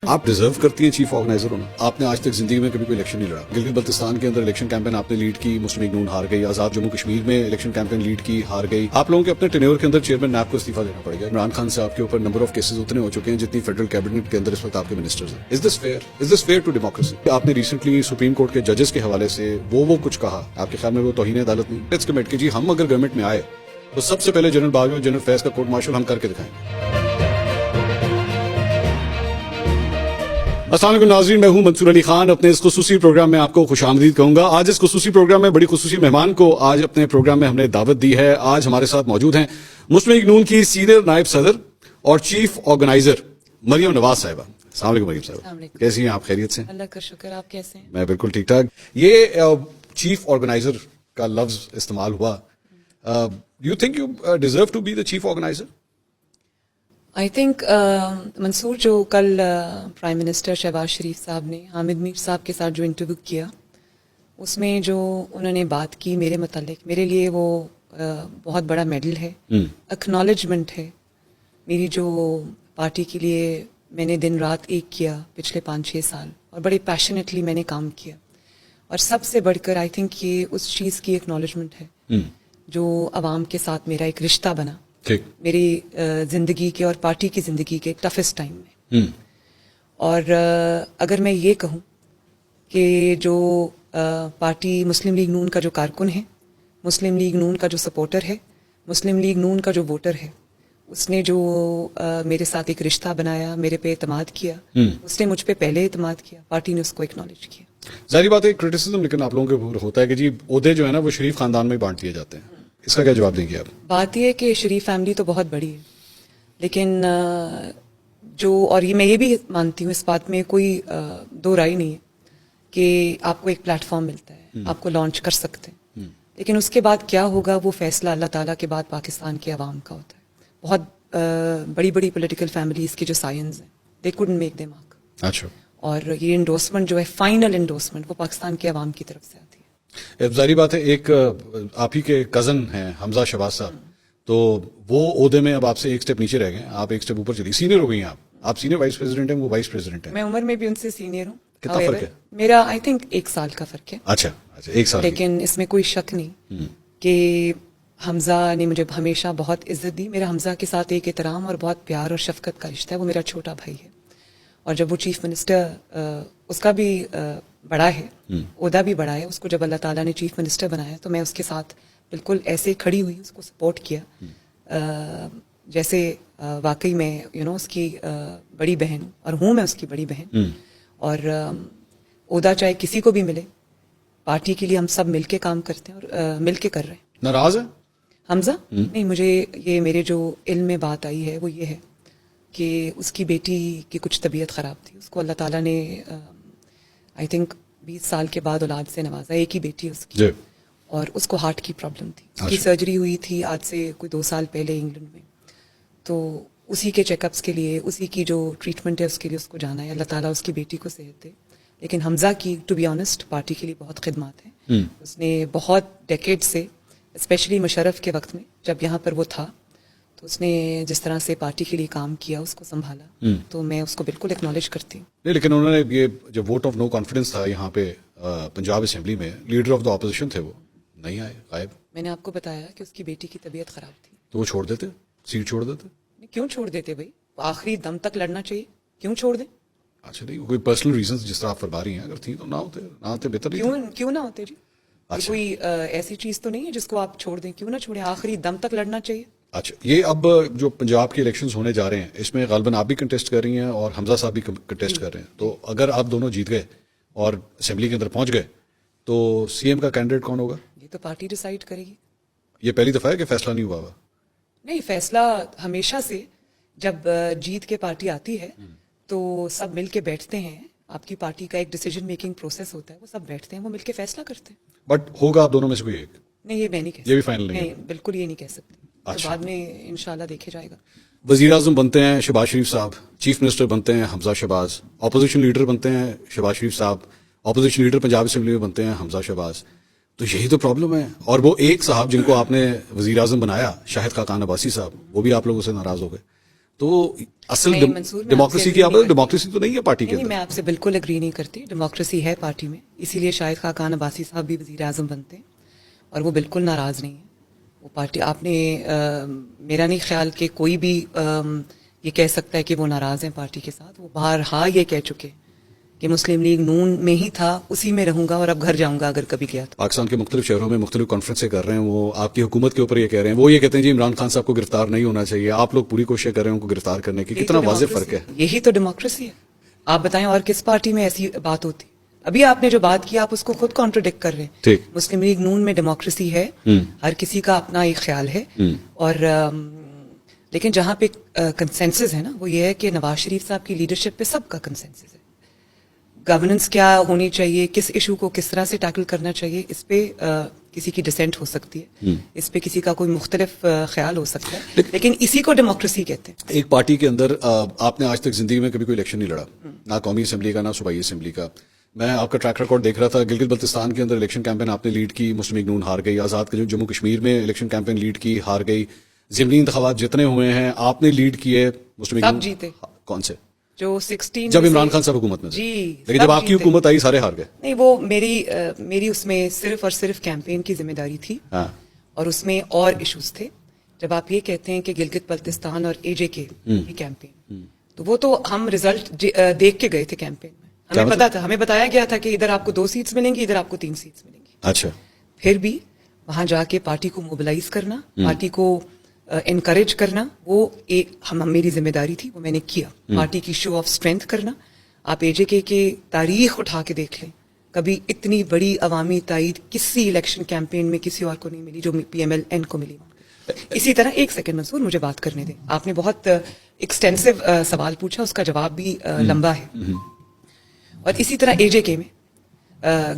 آپ ڈیزرو کرتی ہیں چیف آرگنائزر ہونا. آپ نے آج تک زندگی میں کبھی کوئی الیکشن نہیں لڑا. گلگت بلتستان کے اندر الیکشن کیمپین آپ نے لیڈ کی, مسلم لیگ نون ہار گئی. آزاد جموں کشمیر میں الیکشن کیمپین لیڈ کی, ہار گئی. آپ لوگوں کے اپنے ٹینیور کے اندر چیئرمین نیب کو استعفیٰ دینا پڑے گا. عمران خان سے آپ کے اوپر نمبر آف کیسز اتنے ہو چکے ہیں جتنی فیڈرل کیبنٹ کے اندر اس وقت آپ کے منسٹرز ہیں. از دس فیئر ٹو ڈیموکریسی؟ آپ نے ریسنٹلی سپریم کورٹ کے ججز کے حوالے سے وہ کچھ کہا, آپ کے خیال میں وہ توہین عدالت نہیں؟ لیٹس کمٹ کہ جی ہم اگر گورنمنٹ میں آئے تو سب سے پہلے جنرل باجوہ اور جنرل فیض کا کورٹ مارشل ہم کر کے دکھائیں. السلام علیکم ناظرین, میں ہوں منصور علی خان. اپنے اس خصوصی پروگرام میں آپ کو خوش آمدید کہوں گا. آج اس خصوصی پروگرام میں بڑی خصوصی مہمان کو آج اپنے پروگرام میں ہم نے دعوت دی ہے. آج ہمارے ساتھ موجود ہیں مسلم لیگ نون کی سینئر نائب صدر اور چیف آرگنائزر مریم نواز صاحبہ. السلام علیکم مریم صاحبہ, کیسی ہیں آپ؟ خیریت سے؟ اللہ کا شکر. آپ کیسے ہیں؟ میں بالکل ٹھیک ٹھاک. یہ چیف آرگنائزر کا لفظ استعمال ہوا, do you think you deserve to be the chief organiser? I think Mansoor, جو کل پرائم منسٹر شہباز شریف صاحب نے حامد میر صاحب کے ساتھ جو انٹرویو کیا, اس میں جو انہوں نے بات کی میرے متعلق, میرے لیے وہ بہت بڑا میڈل ہے, اکنالجمنٹ ہے. میری جو پارٹی کے لیے میں نے دن رات ایک کیا پچھلے 5-6 سال, اور بڑے پیشنیٹلی میں نے کام کیا, اور سب سے بڑھ کر آئی تھنک یہ اس چیز کی اکنالجمنٹ ہے جو عوام کے ساتھ میرا ایک رشتہ بنا میری زندگی کے اور پارٹی کی زندگی کے ٹفسٹ ٹائم میں. اور اگر میں یہ کہوں کہ جو پارٹی مسلم لیگ نون کا جو کارکن ہے, مسلم لیگ نون کا جو سپورٹر ہے, مسلم لیگ نون کا جو ووٹر ہے, اس نے جو میرے ساتھ ایک رشتہ بنایا, میرے پہ اعتماد کیا, اس نے مجھ پہ پہلے اعتماد کیا, پارٹی نے اس کو اکنالج کیا. ظاہری بات ہے کرٹیسزم لیکن آپ لوگوں کے اوپر ہوتا ہے کہ جی عہدے جو ہے نا وہ شریف خاندان میں بانٹ دیے جاتے ہیں. اس کا کیا جواب دیں گے آپ؟ بات یہ ہے کہ شریف فیملی تو بہت بڑی ہے, لیکن جو, اور یہ میں یہ بھی مانتی ہوں, اس بات میں کوئی دو رائے نہیں ہے کہ آپ کو ایک پلیٹ فارم ملتا ہے, آپ کو لانچ کر سکتے ہیں, لیکن اس کے بعد کیا ہوگا وہ فیصلہ اللہ تعالیٰ کے بعد پاکستان کے عوام کا ہوتا ہے. بہت بڑی بڑی پولیٹیکل فیملیز کے جو سائنس ہیں, they couldn't make them mark. اچھا. اور یہ انڈورسمنٹ جو ہے, فائنل انڈورسمنٹ, وہ پاکستان کے عوام کی طرف سے آتی ہے. ظاہری بات ہے, ایک آپ ہی کے کزن ہیں حمزہ شہباز صاحب, تو وہ عہدے میں اب آپ سے ایک سٹیپ نیچے رہ گئے, آپ ایک سٹیپ اوپر چلی, سینئر ہو گئی ہیں آپ سینئر وائس پریزیڈنٹ ہیں, وہ وائس پریزیڈنٹ ہیں. میں عمر میں بھی ان سے سینئر ہوں. کتنا فرق ہے؟ میرا آئی تھنک 1 سال کا فرق ہے. اچھا, 1 سال. لیکن اس میں کوئی شک نہیں کہ حمزہ نے مجھے ہمیشہ بہت عزت دی. میرا حمزہ کے ساتھ ایک احترام اور بہت پیار اور شفقت کا رشتہ ہے. وہ میرا چھوٹا بھائی ہے, اور جب وہ چیف منسٹر, اس کا بھی بڑا ہے, عہدہ بھی بڑا ہے, اس کو جب اللہ تعالیٰ نے چیف منسٹر بنایا تو میں اس کے ساتھ بالکل ایسے کھڑی ہوئی, اس کو سپورٹ کیا جیسے واقعی میں اس کی بڑی بہن ہوں, اور ہوں میں اس کی بڑی بہن. اور عہدہ چاہے کسی کو بھی ملے, پارٹی کے لیے ہم سب مل کے کام کرتے ہیں اور مل کے کر رہے ہیں. ناراض ہے حمزہ؟ نہیں, مجھے یہ میرے جو علم میں بات آئی ہے وہ یہ ہے کہ اس کی بیٹی کی کچھ طبیعت خراب تھی, اس کو اللہ تعالیٰ نے آئی تھنک 20 سال کے بعد اولاد سے نوازا. ایک ہی بیٹی اس کی, اور اس کو ہارٹ کی پرابلم تھی. اس کی سرجری ہوئی تھی آج سے کوئی 2 سال پہلے انگلینڈ میں, تو اسی کے چیک اپس کے لیے, اسی کی جو ٹریٹمنٹ ہے اس کے لیے اس کو جانا ہے. اللہ تعالیٰ اس کی بیٹی کو صحت دے. لیکن حمزہ کی ٹو بی آنیسٹ پارٹی کے لیے بہت خدمات ہیں. اس نے بہت ڈیکیڈ سے, اسپیشلی مشرف کے وقت میں جب یہاں پر وہ تھا, تو اس نے جس طرح سے پارٹی کے لیے کام کیا, اس کو سنبھالا, تو میں اس کو بالکل ایکنالج کرتی ہوں. نہیں, لیکن انہوں نے یہ جب ووٹ آف نو کانفیڈنس تھا یہاں پہ پنجاب اسمبلی میں, لیڈر آف دا اپوزیشن تھے, وہ نہیں آئے, غائب. میں نے آپ کو بتایا کہ اس کی بیٹی کی طبیعت خراب تھی, تو وہ چھوڑ دیتے, سیٹ چھوڑ دیتے. کیوں چھوڑ دیتے بھائی؟ آخری دم تک لڑنا چاہیے, کیوں چھوڑ دیں؟ اچھا, نہیں کوئی پرسنل ریزنز جس طرح آپ فرما رہی ہیں, اگر تھی تو نہ ہوتے بہتر. کیوں نہ ہوتے جی؟ کوئی ایسی چیز تو نہیں ہے جس کو آپ چھوڑ دیں, کیوں نہ چھوڑیں, آخری دم تک لڑنا چاہیے. اچھا, یہ اب جو پنجاب کے الیکشنز ہونے جا رہے ہیں, اس میں غالباً آپ بھی کنٹیسٹ کر رہی ہیں اور حمزہ صاحب بھی کنٹیسٹ کر رہے ہیں, تو اگر آپ دونوں جیت گئے اور اسمبلی کے اندر پہنچ گئے تو سی ایم کا کینڈیڈیٹ کون ہوگا؟ یہ تو پارٹی ڈیسائیڈ کرے گی. یہ پہلی دفعہ ہے کہ فیصلہ نہیں ہوا ہوا؟ نہیں, فیصلہ ہمیشہ سے, جب جیت کے پارٹی آتی ہے تو سب مل کے بیٹھتے ہیں. آپ کی پارٹی کا ایک ڈیسیجن میکنگ پروسیس ہوتا ہے, وہ سب بیٹھتے ہیں, وہ مل کے فیصلہ کرتے ہیں. بٹ ہوگا آپ دونوں میں سے کوئی ایک؟ نہیں, یہ میں نہیں کہہ سکتی. یہ بھی فائنل نہیں, بالکل یہ نہیں کہہ سکتی. اچھا, بعد میں انشاءاللہ دیکھے جائے گا. وزیر اعظم بنتے ہیں شہباز شریف صاحب, چیف منسٹر بنتے ہیں حمزہ شہباز, اپوزیشن لیڈر بنتے ہیں شہباز شریف صاحب, اپوزیشن لیڈر پنجاب اسمبلی میں بنتے ہیں حمزہ شہباز. تو یہی تو پرابلم ہے. اور وہ ایک صاحب جن کو آپ نے وزیر اعظم بنایا, شاہد خاقان عباسی صاحب, وہ بھی آپ لوگوں سے ناراض ہو گئے. تو اصل نہیں، منصور، میں ڈیموکریسی آپ سے کی agree نہیں ڈیموکریسی تو نہیں ہے پارٹی کے نہیں، میں اندر. آپ سے بالکل اگری نہیں کرتی. ڈیموکریسی ہے پارٹی میں، اسی لیے شاہد خاقان عباسی صاحب بھی وزیر اعظم بنتے ہیں اور وہ بالکل ناراض نہیں ہیں. وہ پارٹی آپ نے میرا نہیں خیال کہ کوئی بھی یہ کہہ سکتا ہے کہ وہ ناراض ہیں پارٹی کے ساتھ. وہ بہرحا یہ کہہ چکے کہ مسلم لیگ نون میں ہی تھا، اسی میں رہوں گا اور اب گھر جاؤں گا اگر کبھی گیا تو. پاکستان کے مختلف شہروں میں مختلف کانفرنسیں کر رہے ہیں، وہ آپ کی حکومت کے اوپر یہ کہہ رہے ہیں، وہ یہ کہتے ہیں جی عمران خان صاحب کو گرفتار نہیں ہونا چاہیے، آپ لوگ پوری کوشش کر رہے ہیں ان کو گرفتار کرنے کی. کتنا واضح فرق ہے. یہی تو ڈیموکریسی ہے. آپ بتائیں اور کس پارٹی میں ایسی بات ہوتی؟ ابھی آپ نے جو بات کی آپ اس کو خود کانٹروڈکٹ کر رہے ہیں. ٹھیک. مسلم لیگ نون میں ڈیموکریسی ہے، ہر کسی کا اپنا ایک خیال ہے، اور لیکن جہاں پہ کنسنسس ہے نا وہ یہ ہے کہ نواز شریف صاحب کی لیڈرشپ پہ سب کا کنسنسس ہے. گورننس کیا ہونی چاہیے، کس ایشو کو کس طرح سے ٹیکل کرنا چاہیے، اس پہ کسی کی ڈسینٹ ہو سکتی ہے، اس پہ کسی کا کوئی مختلف خیال ہو سکتا ہے، لیکن اسی کو ڈیموکریسی کہتے ہیں. ایک پارٹی کے اندر آپ نے آج تک زندگی میں کبھی کوئی الیکشن نہیں لڑا، نہ قومی اسمبلی کا نہ صوبائی اسمبلی کا. میں آپ کا ٹریک ریکارڈ دیکھ رہا تھا، گلگت بلتستان کے اندر الیکشن کیمپین آپ نے لیڈ کی، مسلم لیگ نون ہار گئی. آزاد کے جموں کشمیر میں الیکشن کیمپین لیڈ کی، ہار گئی. ضمنی انتخابات جتنے ہوئے ہیں آپ نے لیڈ کیے، مسلم لیگ سب نون جیتے. کون سے؟ جو 16 جب عمران خان صاحب حکومت میں تھے. جی، لیکن جب آپ کی حکومت آئی سارے ہار گئے. نہیں، وہ میری اس میں صرف اور صرف کیمپین کی ذمہ داری تھی، اور اس میں اور ایشوز تھے. جب آپ یہ کہتے ہیں کہ گلگت بلتستان اور اے جے کے کی کیمپین، تو وہ تو ہم ریزلٹ دیکھ کے گئے تھے کیمپین میں. ہمیں پتا تھا، ہمیں بتایا گیا تھا کہ ادھر آپ کو 2 سیٹس ملیں گی، ادھر آپ کو 3 سیٹس ملیں گی. اچھا. پھر بھی وہاں جا کے پارٹی کو موبلائز کرنا، پارٹی کو انکریج کرنا، وہ میری ذمہ داری تھی، وہ میں نے کیا. پارٹی کی شو آف اسٹرینتھ کرنا. آپ اے جے کے تاریخ اٹھا کے دیکھ لیں، کبھی اتنی بڑی عوامی تائید کسی الیکشن کیمپین میں کسی اور کو نہیں ملی جو پی ایم ایل این کو ملی. اسی طرح ایک سیکنڈ منصور مجھے بات کرنے دیں. آپ نے بہت ایکسٹینسو سوال پوچھا، اس کا جواب بھی لمبا ہے. اور اسی طرح اے جے کے میں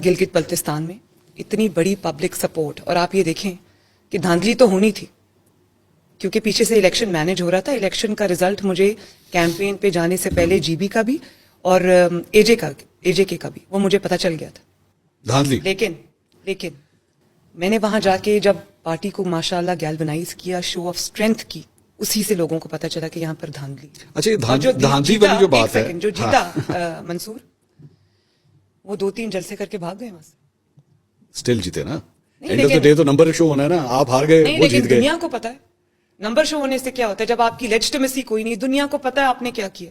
گلگت بلتستان میں اتنی بڑی پبلک سپورٹ، اور آپ یہ دیکھیں کہ دھاندلی تو ہونی تھی کیونکہ پیچھے سے الیکشن مینج ہو رہا تھا. الیکشن کا رزلٹ مجھے کیمپین پہ جانے سے پہلے جی بی کا بھی اور اے جے کے کا بھی وہ مجھے پتا چل گیا تھا. دھاندلی. لیکن میں نے وہاں جا کے جب پارٹی کو ماشاءاللہ گیلونائز کیا، شو آف اسٹرینتھ کی، اسی سے لوگوں کو پتا چلا کہ یہاں پر دھاندلی. اچھا، دھاندلی والی جو بات ہے، جو جیتا منصور، وہ 2-3 جلسے کر کے بھاگ گئے وہاں سے. اسٹل جیتے نا. اینڈ آف دی ڈے تو نمبر شو ہونا ہے نا. آپ ہار گئے، وہ جیت گئے. دنیا کو پتا ہے نمبر شو ہونے سے کیا ہوتا ہے. جب آپ کی لیجٹمیسی کوئی نہیں، دنیا کو پتا ہے آپ نے کیا کیا.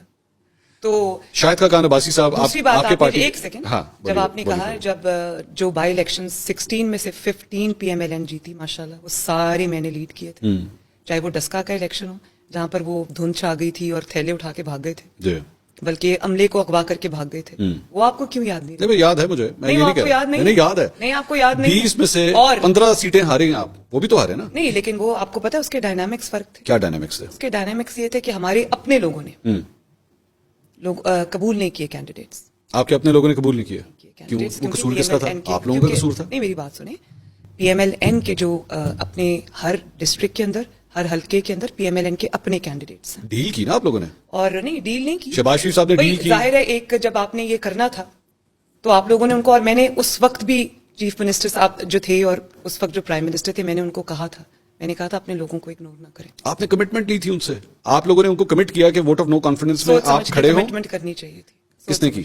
تو شاہد خاقان عباسی صاحب، دوسری بات آپ کے پارٹی، ایک سیکنڈ، جب آپ نے کہا جب جو بائی الیکشن 16 میں سے 15 پی ایم ایل این جیتی ماشاءاللہ، وہ سارے میں نے لیڈ کیے تھے. چاہے وہ ڈسکا کا الیکشن ہو جہاں پر وہ دھند چھا گئی تھی اور تھیلے اٹھا کے بھاگ گئے تھے، بلکہ عملے کو اغوا کر کے بھاگ گئے تھے. وہ آپ کو کیوں یاد نہیں؟ نہیں، یاد ہے مجھے. میں یہ نہیں کہہ رہا، نہیں یاد ہے. نہیں، آپ کو یاد نہیں. 20 میں سے 15 سیٹیں ہارے ہیں آپ، وہ بھی تو ہارے نا. نہیں، لیکن وہ آپ کو پتا ہے اس کے ڈائنامکس فرق تھے. کیا ڈائنامکس تھے؟ اس کے ڈائنامکس یہ تھے کہ ہمارے اپنے لوگوں نے لوگ قبول نہیں کیے کینڈیڈیٹس. آپ کے اپنے لوگوں نے قبول نہیں کیا؟ کیوں؟ وہ قصور کس کا تھا؟ آپ لوگوں کا قصور تھا؟ نہیں، میری بات سنیں. پی ایم ایل این کے جو اپنے ہر ڈسٹرکٹ کے اندر، ہر حلقے کے اندر پی ایم ایل این کے اپنے کینڈیڈیٹس ہیں. ڈیل کی نا آپ لوگوں نے؟ اور نہیں، ڈیل نہیں کی. شہباز شریف صاحب نے ڈیل کی. ظاہر ہے ایک جب آپ نے یہ کرنا تھا تو آپ لوگوں نے ان کو، اور میں نے اس وقت بھی چیف منسٹر صاحب جو تھے اور اس وقت جو پرائم منسٹر تھے، میں نے ان کو کہا تھا، میں نے کہا تھا اپنے لوگوں کو اگنور نہ کریں. آپ نے کمٹمنٹ لی تھی ان سے، آپ لوگوں نے ان کو کمٹ کیا کہ ووٹ آف نو کانفیڈنس میں آپ کھڑے ہوں. کمٹمنٹ کرنی چاہیے تھی. کس نے کی؟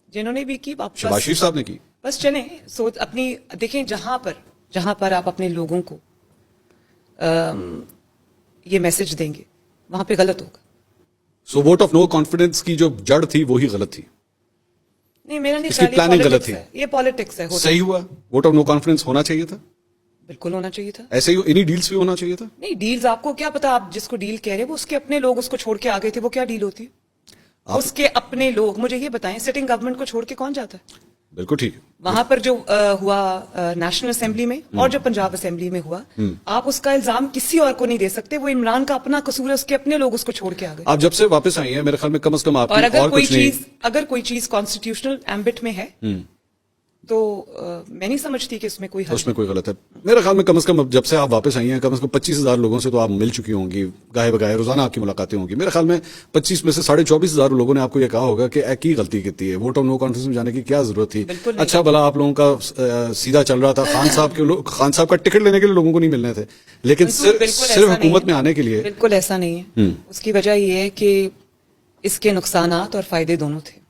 جنہوں نے بھی کی. شہباز شریف صاحب نے کی. بس چلیں سوچ اپنی دیکھیں، جہاں پر آپ اپنے لوگوں کو یہ میسج دیں گے وہاں پہ غلط ہوگا. سو ووٹ آف نو کانفیڈنس کی جو جڑ تھی وہی غلط تھی. نہیں، میرا نہیں اس کی پلاننگ غلط تھی. یہ پالیٹکس ہے. صحیح ہوا. ووٹ آف نو کانفیڈنس ہونا چاہیے تھا. بالکل ہونا چاہیے تھا. ایسے ہی انہی ڈیلز بھی ہونا چاہیے تھا. نہیں، ڈیلز آپ کو کیا پتا، آپ جس کو ڈیل کہہ رہے وہ اس کے اپنے لوگ اس کو چھوڑ کے آ گئے تھے. وہ کیا ڈیل ہوتی ہے؟ اس کے اپنے لوگ. مجھے یہ بتائیں، سٹنگ گورنمنٹ کو چھوڑ کے کون جاتا ہے؟ بالکل ٹھیک. وہاں پر جو ہوا نیشنل اسمبلی میں اور جو پنجاب اسمبلی میں ہوا، آپ اس کا الزام کسی اور کو نہیں دے سکتے. وہ عمران کا اپنا قصور ہے، اس کے اپنے لوگ اس کو چھوڑ کے آ گئے. آپ جب سے واپس آئی ہیں میرے خیال میں کم از کم آپ اور اگر کوئی چیز کانسٹیٹیوشنل ایمبٹ میں ہے تو میں نہیں سمجھتی کہ اس میں کوئی حل اس میں کوئی غلط ہے. میرے خیال میں کم از کم جب سے آپ واپس آئی ہیں کم از کم 25,000 لوگوں سے تو آپ مل چکی ہوں گی, گاہے بگاہے روزانہ آپ کی ملاقاتیں ہوں گی. میرے خیال میں 25 میں سے 24,500 لوگوں نے آپ کو یہ کہا ہوگا کہ ایک ہی غلطی کی ہے, ووٹ آف نو کانفیڈنس میں جانے کی کیا ضرورت تھی. اچھا بھلا آپ لوگوں کا سیدھا چل رہا تھا, خان صاحب کا ٹکٹ لینے کے لیے لوگوں کو نہیں ملنے تھے, لیکن صرف حکومت میں آنے کے لیے. بالکل ایسا نہیں ہے. اس کی وجہ یہ ہے کہ اس کے نقصانات اور فائدے دونوں تھے.